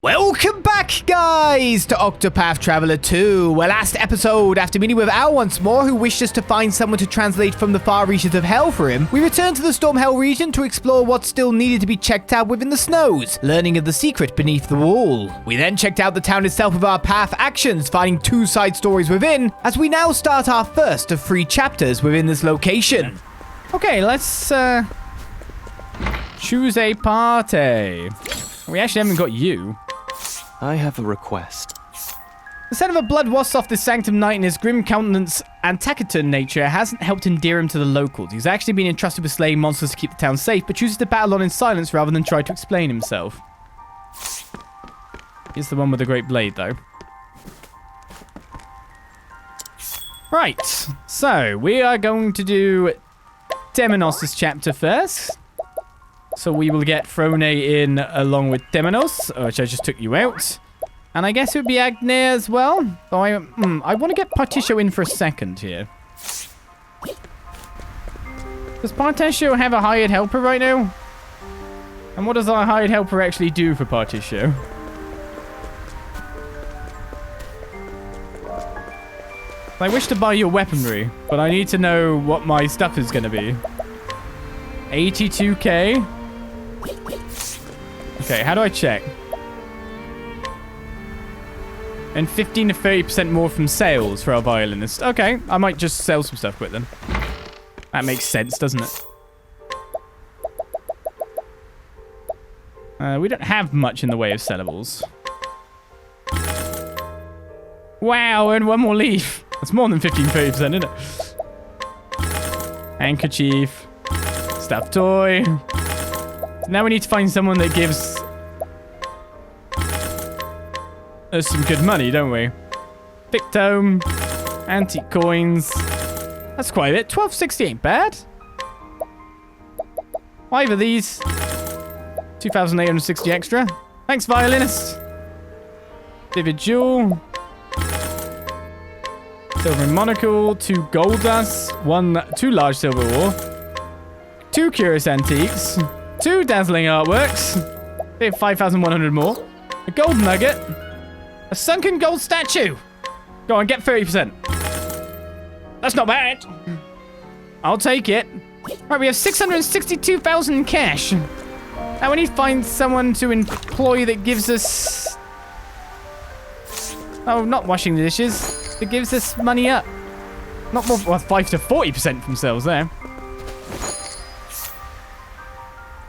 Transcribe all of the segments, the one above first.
Welcome back, guys, to Octopath Traveler 2. Well, last episode, after meeting with Al once more, who wished us to find someone to translate from the far reaches of hell for him, we returned to the Stormhail region to explore what still needed to be checked out within the snows, learning of the secret beneath the wall. We then checked out the town itself with our path actions, finding 2 side stories within, as we now start our first of 3 chapters within this location. Okay, let's choose a party. We actually haven't got you. I have a request. The scent of a blood wasps off this sanctum knight, and his grim countenance and taciturn nature hasn't helped endear him to the locals. He's actually been entrusted with slaying monsters to keep the town safe, but chooses to battle on in silence rather than try to explain himself. He's the one with the great blade, though. Right, so we are going to do Temenos' chapter first. So we will get Frone in along with Temenos, which I just took you out. And I guess it would be Agne as well. So I want to get Particio in for a second here. Does Particio have a hired helper right now? And what does our hired helper actually do for Particio? I wish to buy your weaponry, but I need to know what my stuff is going to be. 82k. Okay, how do I check? And 15 to 30% more from sales for our violinist. Okay, I might just sell some stuff quick then. That makes sense, doesn't it? We don't have much in the way of sellables. Wow, and 1 more leaf. That's more than 15-30%, isn't it? Handkerchief. Stuffed toy. Now we need to find someone that gives us some good money, don't we? Thick tome, antique coins. That's quite a bit. 1260 ain't bad. 5 of these. 2,860 extra. Thanks, violinist. Vivid jewel. Silver monocle. 2 gold dust. 2 large silver ore. 2 curious antiques. 2 dazzling artworks. They have 5,100 more. A gold nugget. A sunken gold statue. Go on, get 30%. That's not bad. I'll take it. Right, we have 662,000 in cash. Now we need to find someone to employ that gives us... Oh, not washing the dishes. That gives us money up. Not more... Well, 5 to 40% from sales there.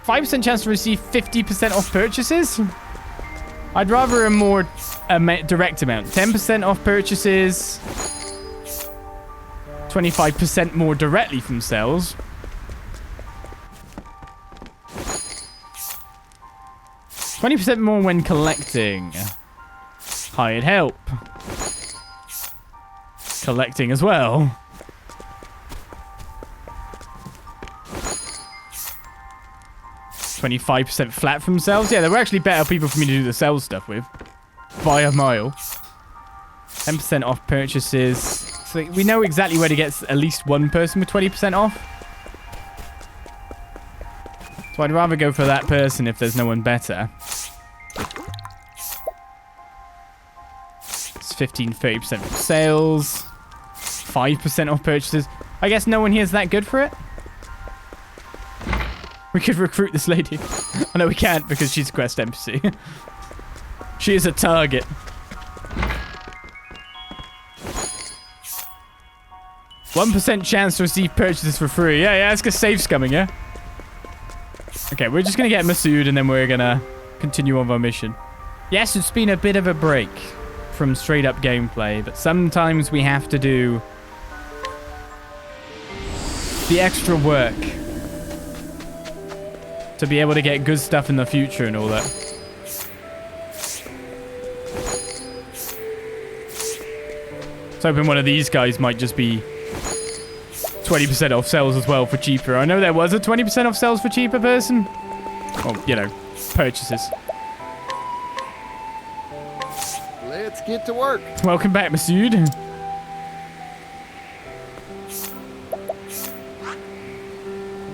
5% chance to receive 50% off purchases. I'd rather a more direct amount. 10% off purchases. 25% more directly from sales. 20% more when collecting. Hired help. Collecting as well. 25% flat from sales. Yeah, there were actually better people for me to do the sales stuff with. By a mile. 10% off purchases. So we know exactly where to get at least one person with 20% off. So I'd rather go for that person if there's no one better. It's 15-30% from sales. 5% off purchases. I guess no one here is that good for it. We could recruit this lady. Oh, no, we can't because she's a quest NPC. She is a target. %1 chance to receive purchases for free. Yeah, it's because safe's coming, yeah? Okay, we're just going to get Masood and then we're going to continue on our mission. Yes, it's been a bit of a break from straight up gameplay, but sometimes we have to do the extra work to be able to get good stuff in the future and all that. I was hoping one of these guys might just be 20% off sales as well for cheaper. I know there was a 20% off sales for cheaper person. Well, you know, purchases. Let's get to work. Welcome back, Masood.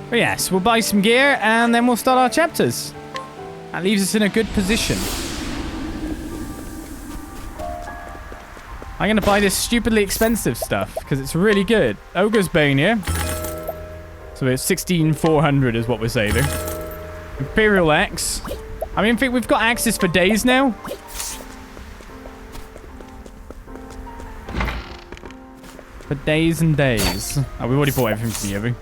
But yes, we'll buy some gear and then we'll start our chapters. That leaves us in a good position. I'm going to buy this stupidly expensive stuff because it's really good. Ogre's Bane here. So it's 16,400 is what we're saving. Imperial Axe. I mean, I think we've got axes for days now. For days and days. Oh, we've already bought everything from you, have we?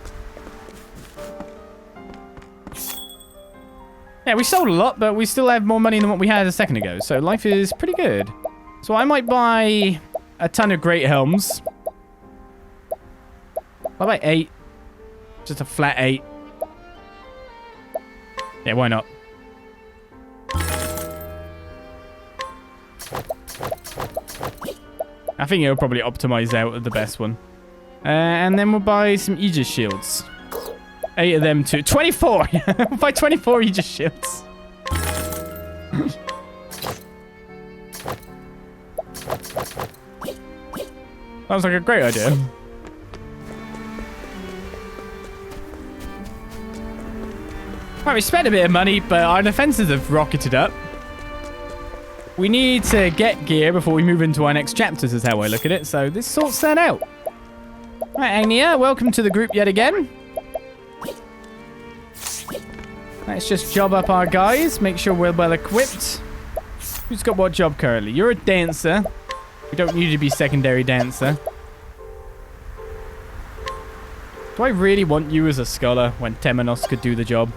Yeah, we sold a lot, but we still have more money than what we had a second ago. So life is pretty good. So I might buy a ton of great helms. I'll buy 8. Just a flat 8. Yeah, why not? I think it'll probably optimize out the best one. And then we'll buy some Aegis shields. 8 of them too. 24! We'll buy 24 Aegis shields. Sounds like a great idea. Right, we spent a bit of money, but our defenses have rocketed up. We need to get gear before we move into our next chapters, is how I look at it. So this sorts that out. Right, Agnia, welcome to the group yet again. Let's just job up our guys. Make sure we're well equipped. Who's got what job currently? You're a dancer. We don't need you to be secondary dancer. Do I really want you as a scholar when Temenos could do the job?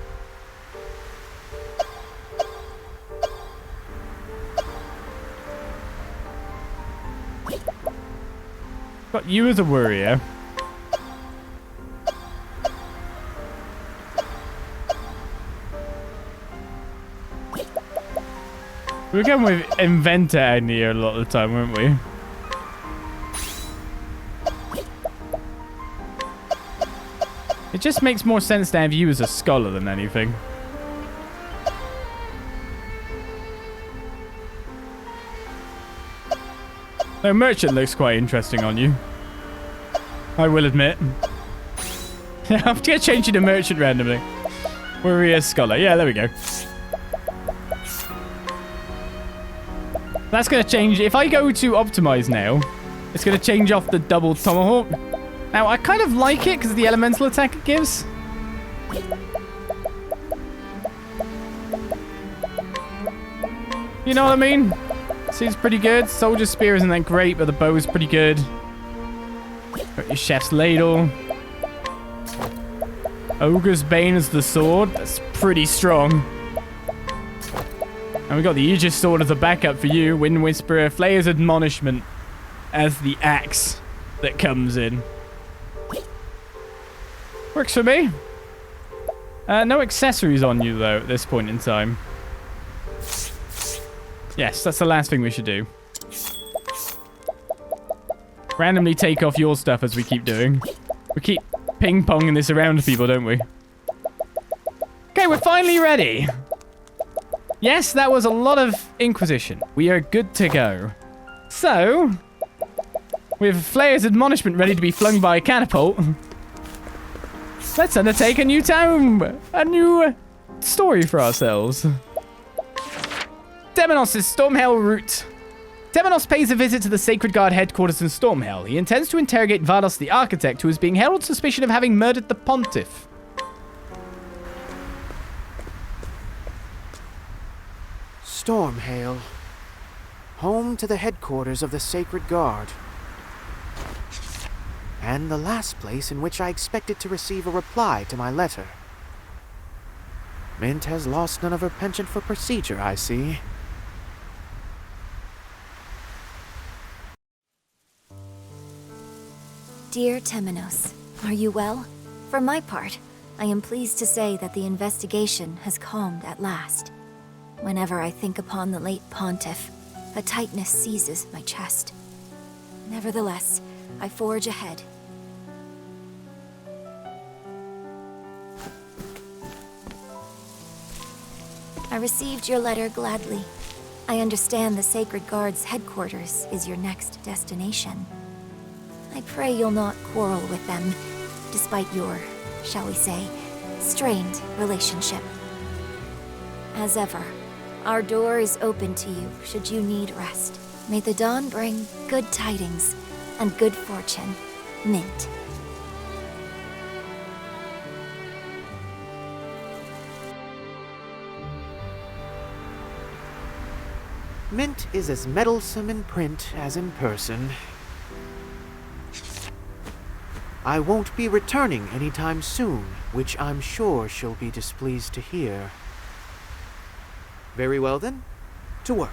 Got you as a warrior. We were going with Inventor in here a lot of the time, weren't we? It just makes more sense to have you as a scholar than anything. No, merchant looks quite interesting on you. I will admit. I'm going to change you to merchant randomly. Warrior scholar. Yeah, there we go. That's going to change. If I go to optimize now, it's going to change off the double tomahawk. Now, I kind of like it because of the elemental attack it gives. You know what I mean? Seems pretty good. Soldier spear isn't that great, but the bow is pretty good. Got your chef's ladle. Ogre's Bane as the sword. That's pretty strong. And we got the Aegis sword as a backup for you. Wind Whisperer. Flayer's Admonishment as the axe that comes in. Works for me. No accessories on you, though, at this point in time. Yes, that's the last thing we should do. Randomly take off your stuff as we keep doing. We keep ping-ponging this around people, don't we? Okay, we're finally ready. Yes, that was a lot of Inquisition. We are good to go. So, with Flayer's Admonishment ready to be flung by a catapult, let's undertake a new town, a new story for ourselves. Temenos' Stormhail route. Temenos pays a visit to the Sacred Guard headquarters in Stormhail. He intends to interrogate Vados The Architect, who is being held on suspicion of having murdered the Pontiff. Stormhail. Home to the headquarters of the Sacred Guard. And the last place in which I expected to receive a reply to my letter. Mint has lost none of her penchant for procedure, I see. Dear Temenos, are you well? For my part, I am pleased to say that the investigation has calmed at last. Whenever I think upon the late Pontiff, a tightness seizes my chest. Nevertheless, I forge ahead. I received your letter gladly. I understand the Sacred Guard's headquarters is your next destination. I pray you'll not quarrel with them, despite your, shall we say, strained relationship. As ever, our door is open to you should you need rest. May the dawn bring good tidings and good fortune. Mint. Mint is as meddlesome in print as in person. I won't be returning anytime soon, which I'm sure she'll be displeased to hear. Very well then, to work.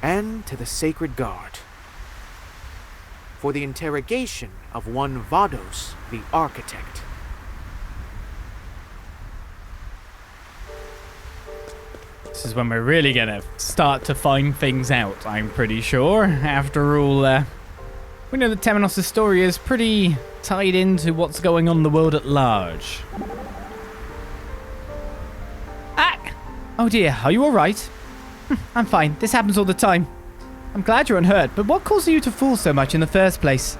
And to the Sacred Guard. For the interrogation of one Vados the Architect. This is when we're really gonna start to find things out, I'm pretty sure. After all, we know that Temenos' story is pretty tied into what's going on in the world at large. Ah! Oh dear, are you alright? I'm fine. This happens all the time. I'm glad you're unhurt, but what causes you to fall so much in the first place?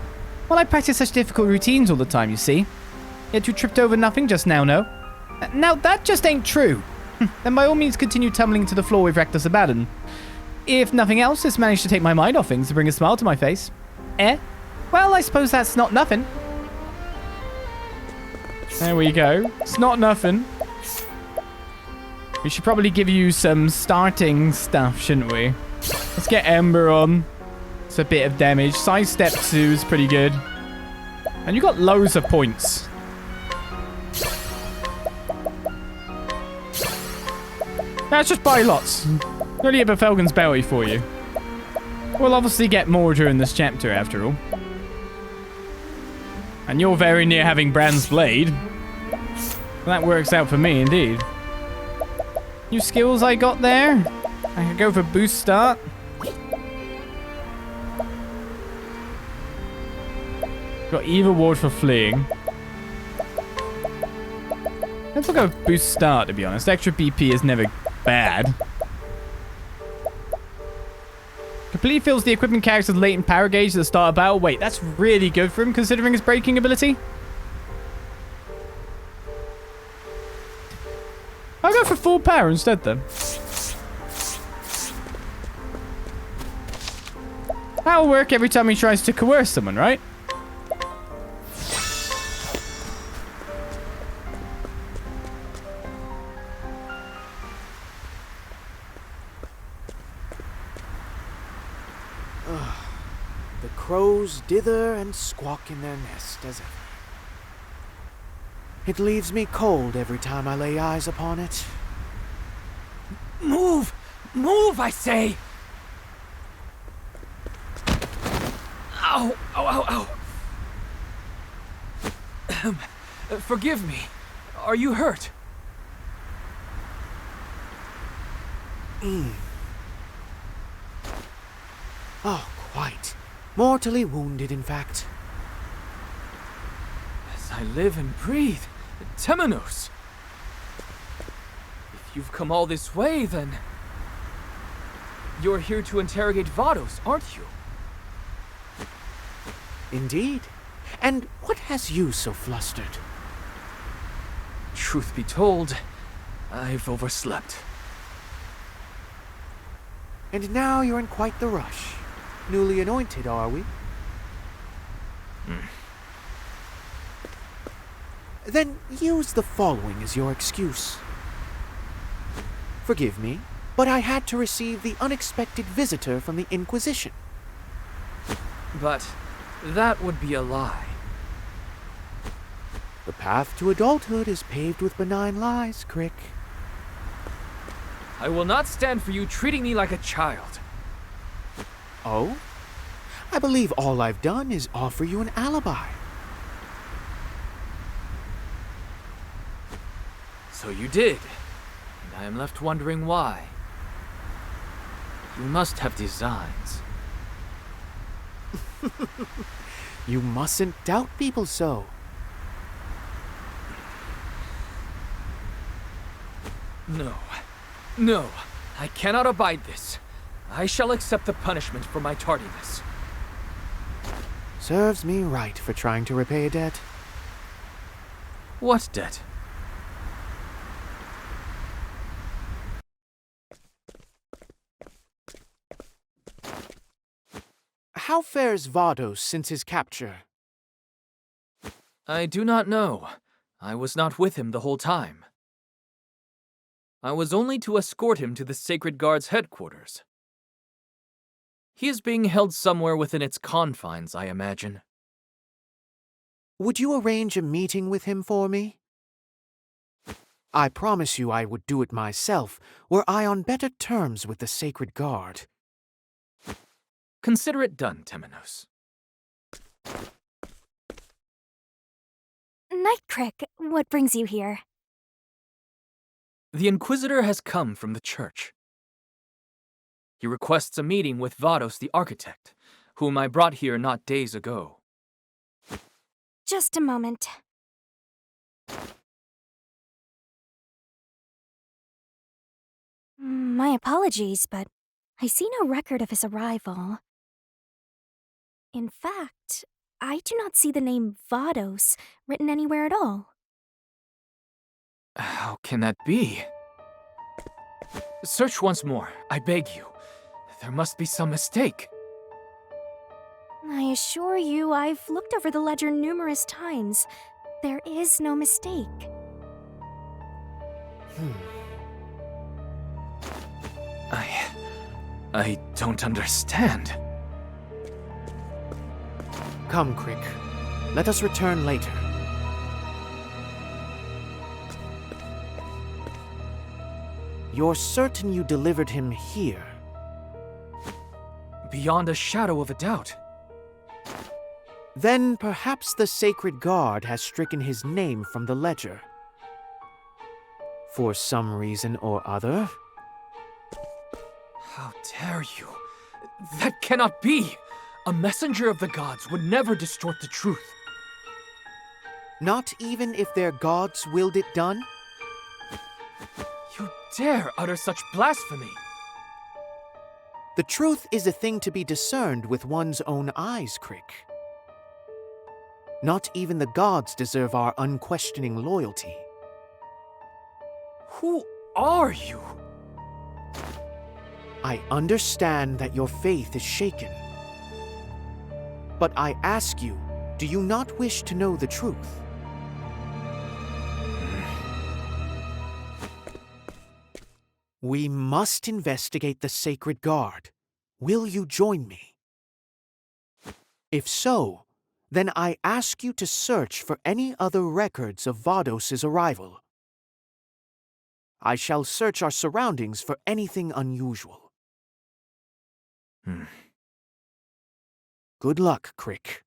Well, I practice such difficult routines all the time, you see. Yet you tripped over nothing just now, no? Now, that just ain't true. Then by all means continue tumbling to the floor with reckless abandon. If nothing else, it's managed to take my mind off things to bring a smile to my face. Eh? Well, I suppose that's not nothing. There we go. It's not nothing. We should probably give you some starting stuff, shouldn't we? Let's get Ember on. It's a bit of damage. Sidestep 2 is pretty good. And you got loads of points. Let's just buy lots. Really have a Felgen's bounty for you. We'll obviously get more during this chapter, after all. And you're very near having Brand's Blade. That works out for me, indeed. New skills I got there. I could go for boost start. Got Evil Ward for fleeing. Let's look at boost start, to be honest. Extra BP is never bad. Completely fills the equipment character's latent power gauge at the start of battle. Wait, that's really good for him considering his breaking ability. I'll go for full power instead then. That'll work every time he tries to coerce someone, right? The crows dither and squawk in their nest as ever. It leaves me cold every time I lay eyes upon it. Move! Move, I say! Ow! Ow, ow, ow! Forgive me. Are you hurt? Oh, quite. Mortally wounded, in fact. As I live and breathe, Temenos. If you've come all this way, then you're here to interrogate Vados, aren't you? Indeed. And what has you so flustered? Truth be told, I've overslept. And now you're in quite the rush. Newly anointed, are we? Then use the following as your excuse. Forgive me, but I had to receive the unexpected visitor from the Inquisition. But that would be a lie. The path to adulthood is paved with benign lies, Crick. I will not stand for you treating me like a child. Oh? I believe all I've done is offer you an alibi. So you did, and I am left wondering why. You must have designs. You mustn't doubt people so. No. No, I cannot abide this. I shall accept the punishment for my tardiness. Serves me right for trying to repay a debt. What debt? how fares Vados since his capture? I do not know. I was not with him the whole time. I was only to escort him to the Sacred Guard's headquarters. He is being held somewhere within its confines, I imagine. Would you arrange a meeting with him for me? I promise you I would do it myself, were I on better terms with the Sacred Guard. Consider it done, Temenos. Nightcrick, what brings you here? The Inquisitor has come from the church. He requests a meeting with Vados the Architect, whom I brought here not days ago. Just a moment. My apologies, but I see no record of his arrival. In fact, I do not see the name Vados written anywhere at all. How can that be? Search once more, I beg you. There must be some mistake. I assure you, I've looked over the ledger numerous times. There is no mistake. I don't understand. Come, Crick. Let us return later. You're certain you delivered him here? Beyond a shadow of a doubt. Then perhaps the Sacred Guard has stricken his name from the ledger. For some reason or other. How dare you? That cannot be! A messenger of the gods would never distort the truth. Not even if their gods willed it done? You dare utter such blasphemy! The truth is a thing to be discerned with one's own eyes, Crick. Not even the gods deserve our unquestioning loyalty. Who are you? I understand that your faith is shaken. But I ask you, do you not wish to know the truth? We must investigate the Sacred Guard. Will you join me? If so, then I ask you to search for any other records of Vados' arrival. I shall search our surroundings for anything unusual. Good luck, Crick.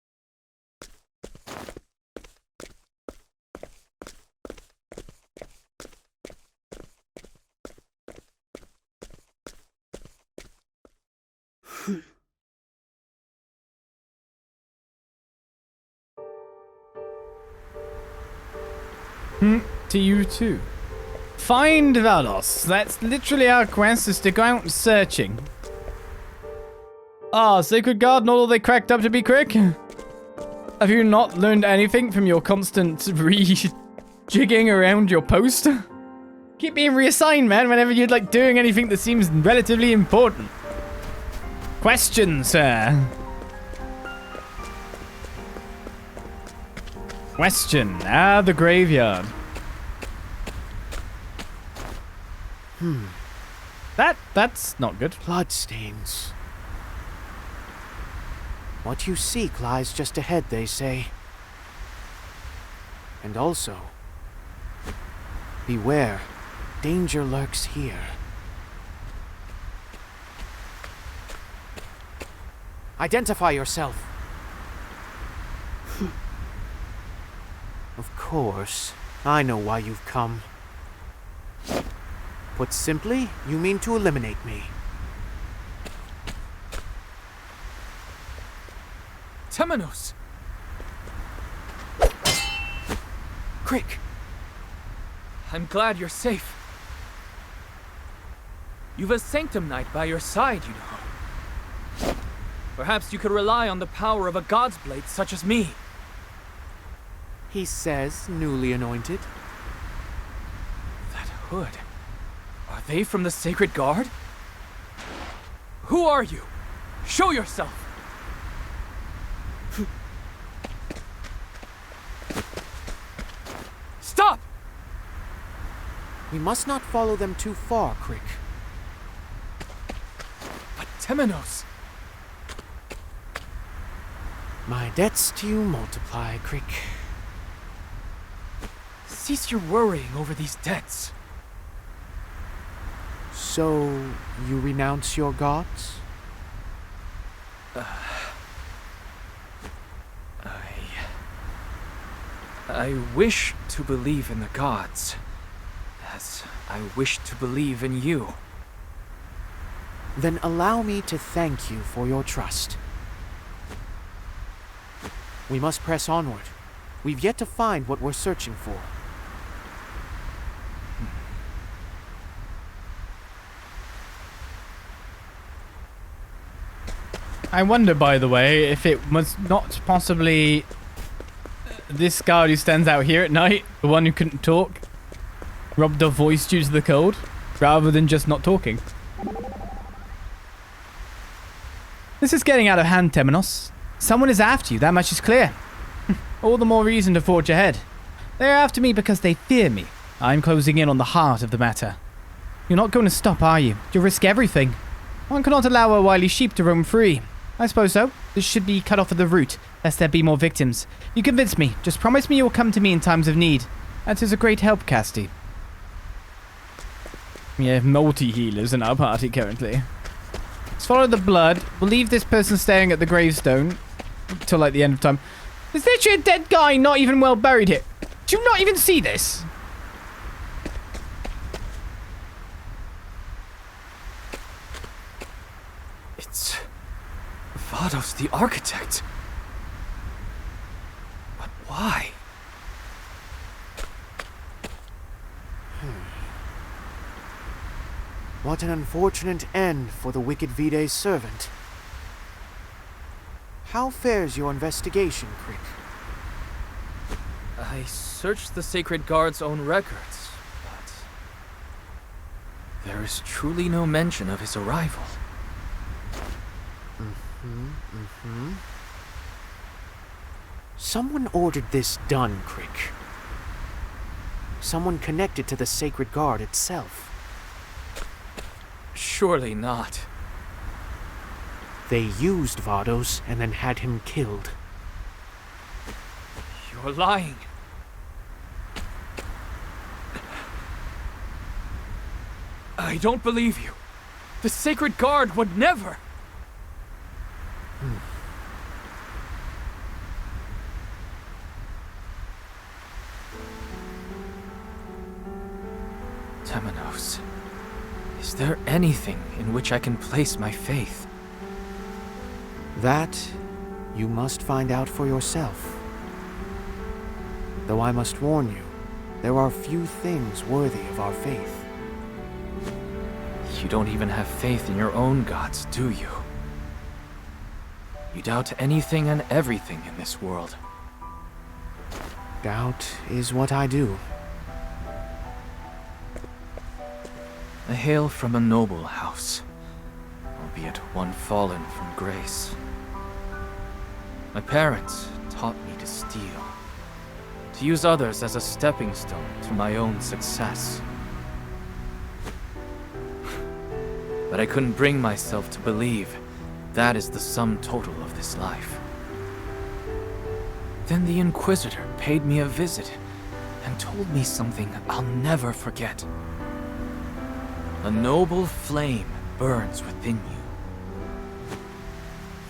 To you too. Find Vados. That's literally our quest, is to go out searching. Ah, Sacred Guard, not all they cracked up to be, Crick? Have you not learned anything from your constant re-jigging around your post? Keep being reassigned, man, whenever you're like doing anything that seems relatively important. Question, sir. Question. The graveyard. That's not good. Bloodstains. What you seek lies just ahead, they say. And also, beware, danger lurks here. Identify yourself. Of course, I know why you've come. Put simply, you mean to eliminate me. Temenos! Crick! I'm glad you're safe. You've a Sanctum Knight by your side, you know. Perhaps you could rely on the power of a God's Blade such as me. He says, newly anointed. That hood. Are they from the Sacred Guard? Who are you? Show yourself! We must not follow them too far, Crick. But Temenos! My debts to you multiply, Crick. Cease your worrying over these debts. So, you renounce your gods? I wish to believe in the gods, as I wish to believe in you. Then allow me to thank you for your trust. We must press onward. We've yet to find what we're searching for. I wonder, by the way, if it was not possibly this guard who stands out here at night, the one who couldn't talk, robbed of voice due to the cold, rather than just not talking. This is getting out of hand, Temenos. Someone is after you, that much is clear. All the more reason to forge ahead. They're after me because they fear me. I'm closing in on the heart of the matter. You're not going to stop, are you? You'll risk everything. One cannot allow a wily sheep to roam free. I suppose so. This should be cut off at the root, lest there be more victims. You convince me. Just promise me you'll come to me in times of need. That is a great help, Casti. We have multi-healers in our party currently. Let's follow the blood. We'll leave this person staring at the gravestone till like the end of time. There's literally a dead guy not even well buried here. Do you not even see this? It's Vados the Architect. But why? What an unfortunate end for the wicked Vide's servant. How fares your investigation, Crick? I searched the Sacred Guard's own records, but there is truly no mention of his arrival. Someone ordered this done, Crick. Someone connected to the Sacred Guard itself. Surely not. They used Vados and then had him killed. You're lying. I don't believe you. The Sacred Guard would never. Temenos, is there anything in which I can place my faith? That you must find out for yourself. Though I must warn you, there are few things worthy of our faith. You don't even have faith in your own gods, do you? You doubt anything and everything in this world. Doubt is what I do. I hail from a noble house, albeit one fallen from grace. My parents taught me to steal, to use others as a stepping stone to my own success. But I couldn't bring myself to believe that is the sum total of this life. Then the Inquisitor paid me a visit and told me something I'll never forget. A noble flame burns within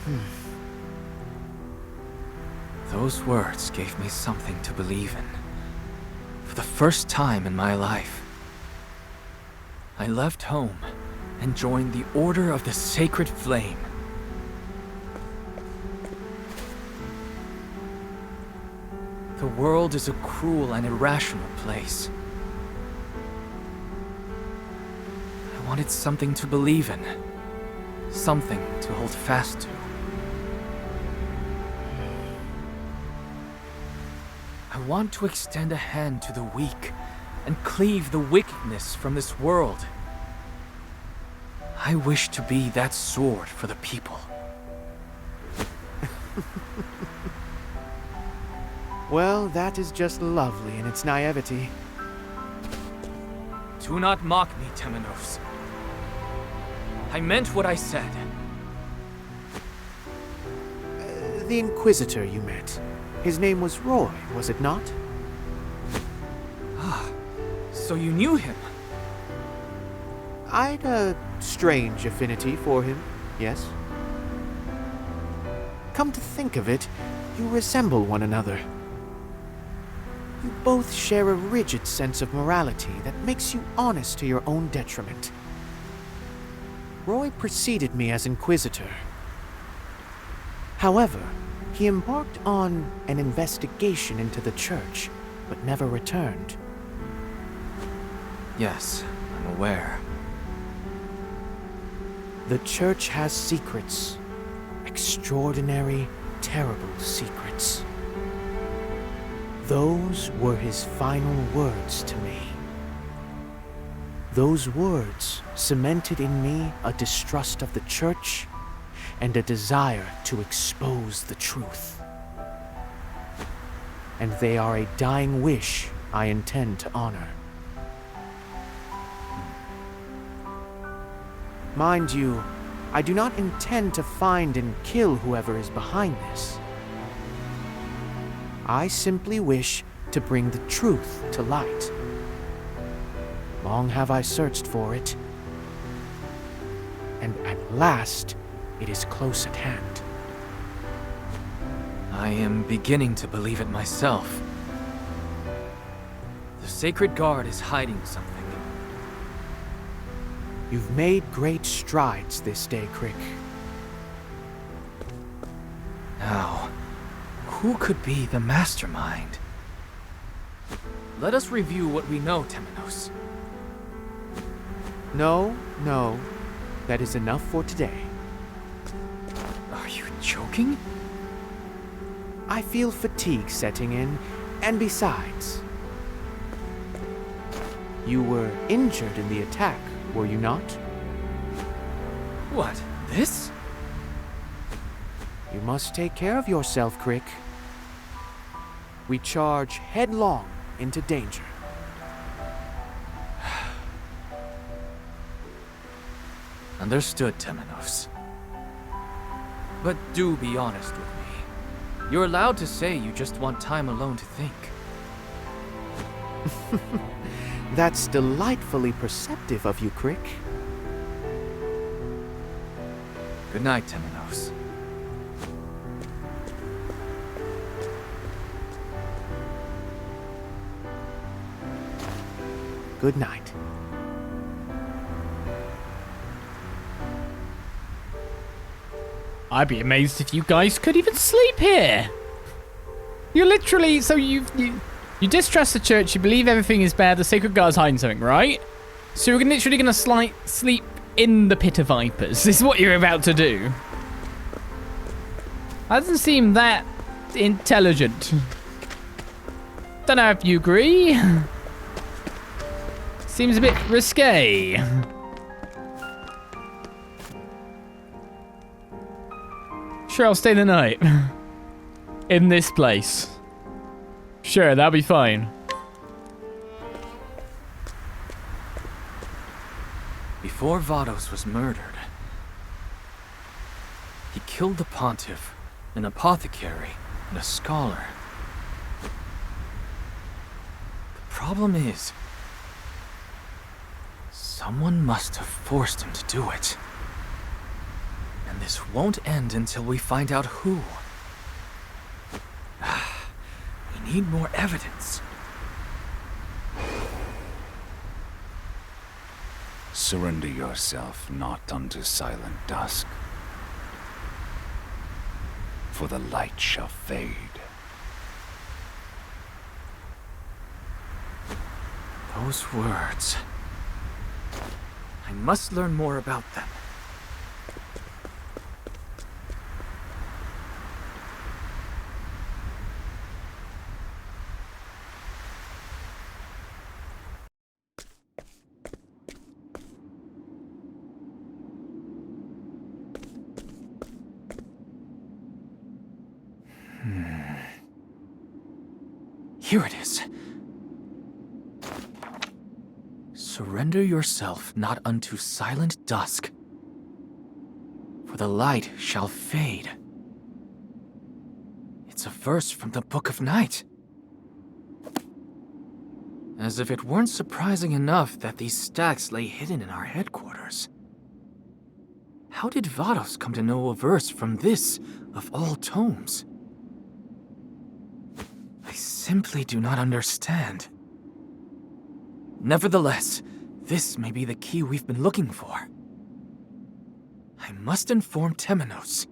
you. Those words gave me something to believe in. For the first time in my life, I left home and joined the Order of the Sacred Flame. The world is a cruel and irrational place. I wanted something to believe in, something to hold fast to. I want to extend a hand to the weak and cleave the wickedness from this world. I wish to be that sword for the people. Well, that is just lovely in its naivety. Do not mock me, Temenos. I meant what I said. The Inquisitor you met. His name was Roy, was it not? So you knew him? I'd a strange affinity for him, yes? Come to think of it, you resemble one another. You both share a rigid sense of morality that makes you honest to your own detriment. Roy preceded me as Inquisitor. However, he embarked on an investigation into the church, but never returned. Yes, I'm aware. The church has secrets. Extraordinary, terrible secrets. Those were his final words to me. Those words cemented in me a distrust of the church and a desire to expose the truth. And they are a dying wish I intend to honor. Mind you, I do not intend to find and kill whoever is behind this. I simply wish to bring the truth to light. Long have I searched for it, and at last it is close at hand. I am beginning to believe it myself. The Sacred Guard is hiding something. You've made great strides this day, Crick. Now, who could be the mastermind? Let us review what we know, Temenos. No, that is enough for today. Are you joking? I feel fatigue setting in, and besides... You were injured in the attack, were you not? What, this? You must take care of yourself, Crick. We charge headlong into danger. Understood, Temenos. But do be honest with me. You're allowed to say you just want time alone to think. That's delightfully perceptive of you, Crick. Good night, Temenos. Good night. I'd be amazed if you guys could even sleep here. You're literally, so you distrust the church, you believe everything is bad, the Sacred Guard's hiding something, right? So you're literally going to sleep in the Pit of Vipers. This is what you're about to do. That doesn't seem that intelligent. Don't know if you agree. Seems a bit risque. Sure, I'll stay the night. In this place. Sure, that'll be fine. Before Vados was murdered, he killed the Pontiff, an apothecary, and a scholar. The problem is, someone must have forced him to do it. And this won't end until we find out who. We need more evidence. Surrender yourself not unto silent dusk, for the light shall fade. Those words. I must learn more about them. Here it is. Surrender yourself not unto silent dusk, for the light shall fade. It's a verse from the Book of Night. As if it weren't surprising enough that these stacks lay hidden in our headquarters. How did Vados come to know a verse from this, of all tomes? I simply do not understand. Nevertheless, this may be the key we've been looking for. I must inform Temenos.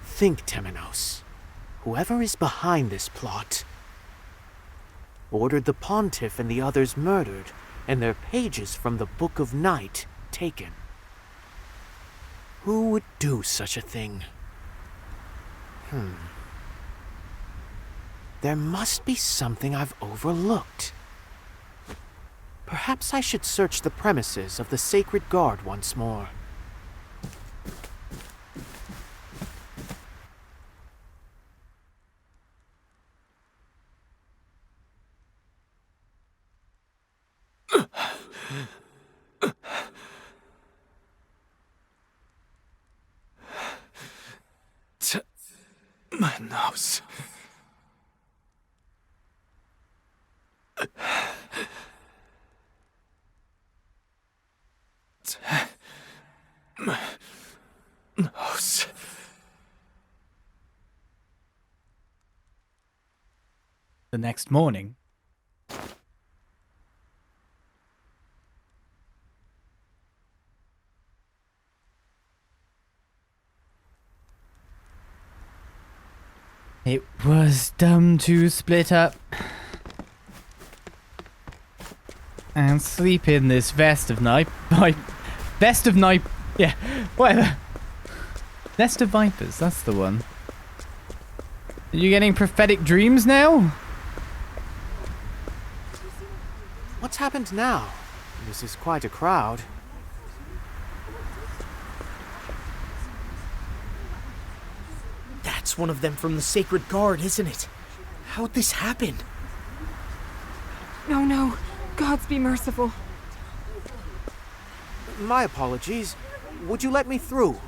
Think, Temenos. Whoever is behind this plot ordered the Pontiff and the others murdered, and their pages from the Book of Night taken. Who would do such a thing? There must be something I've overlooked. Perhaps I should search the premises of the Sacred Guard once more. Temenos. Temenos. The next morning, it was dumb to split up and sleep in this vest of night. Yeah, whatever. Nest of vipers, that's the one. Are you getting prophetic dreams now? What's happened now? This is quite a crowd. That's one of them from the Sacred Guard, isn't it? How'd this happen? No, no. Gods be merciful. My apologies. Would you let me through?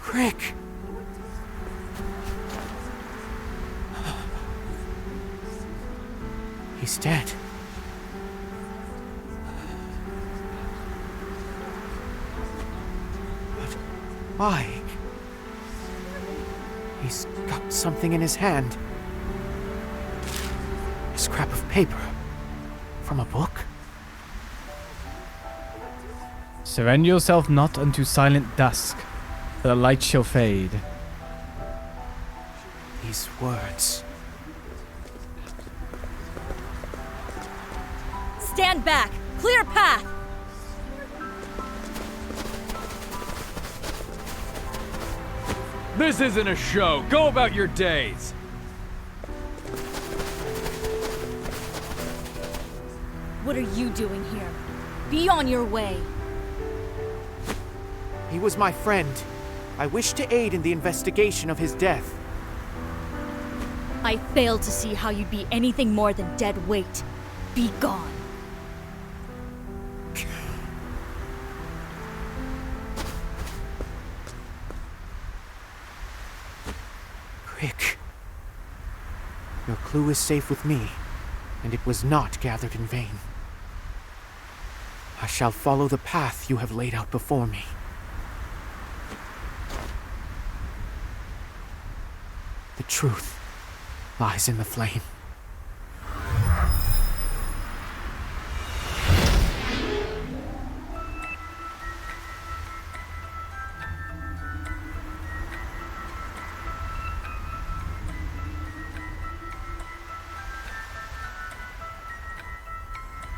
Crick! He's dead. But why? He's got something in his hand. A scrap of paper. From a book? Surrender yourself not unto silent dusk, for the light shall fade. These words. Stand back! Clear path! This isn't a show. Go about your days. What are you doing here? Be on your way. He was my friend. I wish to aid in the investigation of his death. I failed to see how you'd be anything more than dead weight. Be gone. Crick. Your clue is safe with me, and it was not gathered in vain. I shall follow the path you have laid out before me. The truth lies in the flame.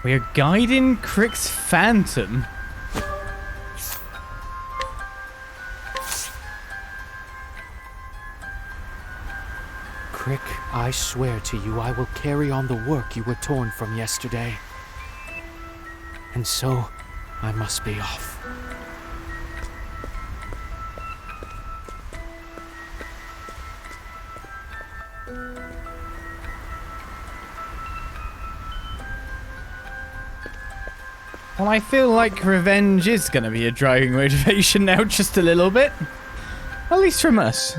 We're guiding Crick's phantom. Crick, I swear to you I will carry on the work you were torn from yesterday. And so, I must be off. Well, I feel like revenge is going to be a driving motivation now, just a little bit. At least from us.